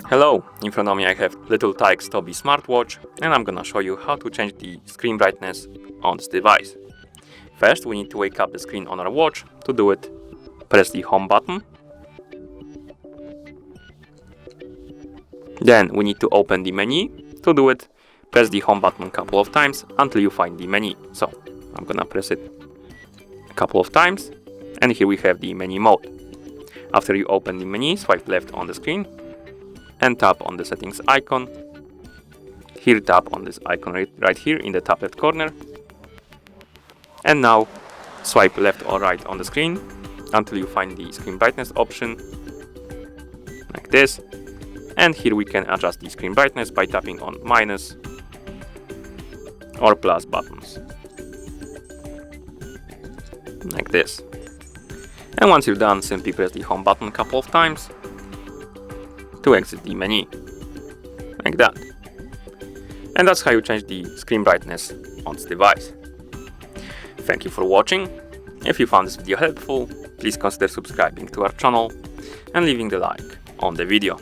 Hello, in front of me I have little Tikes Tobi smartwatch, and I'm gonna show you how to change the screen brightness on this device. First, we need to wake up the screen on our watch. To do it, press the home button. Then we need to open the menu. To do it, press the home button a couple of times until you find the menu. So I'm gonna press it a couple of times, and here we have the menu mode. After you open the menu, swipe left on the screen and tap on the settings icon. Here tap on this icon right here in the top left corner. And now swipe left or right on the screen until you find the screen brightness option, like this. And here we can adjust the screen brightness by tapping on minus or plus buttons, like this. And once you're done, simply press the home button a couple of times to exit the menu, like that. And that's how you change the screen brightness on this device. Thank you for watching. If you found this video helpful, please consider subscribing to our channel and leaving the like on the video.